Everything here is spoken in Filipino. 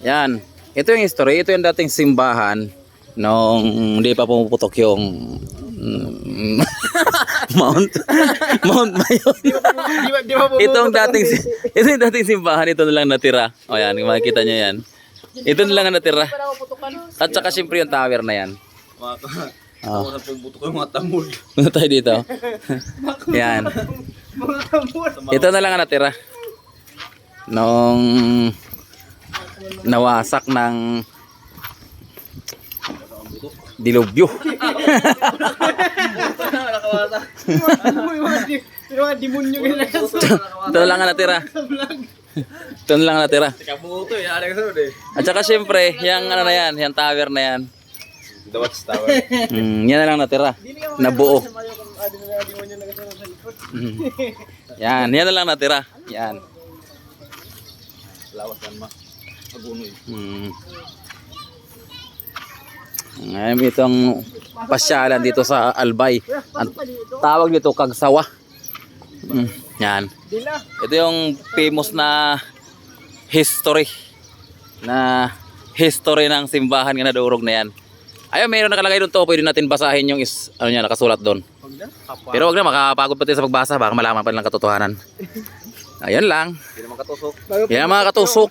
Yan. Ito yung history. Ito yung dating simbahan nung hindi pa pumuputok yung Mount Mayon. Ito yung dating simbahan. Ito na lang natira. O yan, makikita nyo yan. Ito na lang ang natira. At saka siyempre yung tower na yan. Oh. Punta tayo dito. Yan. Ito na lang ang natira. Nung nawasak ng dilubyo. Ito na lang ang natira. Ito na lang ang natira. At saka siyempre, yung ano na yan, yung tower na yan. The Watchtower. Yan na lang natira. Nabuo. Yan na lang natira. Yan. Lawasan ma. Agunoy. Ngayon itong pasyalan dito sa Albay. Ang tawag dito Kagsawa. Yan. Ito yung famous na history ng simbahan nga nadurog na yan. Ayun, mayroon nakalagay doon to. Pwede natin basahin yung ano niya, nakasulat doon. Pero wag na, makapagod pati sa pagbasa. Baka malaman pa lang katotohanan. Ayun lang. Hindi naman katusok. Yan mga katusok.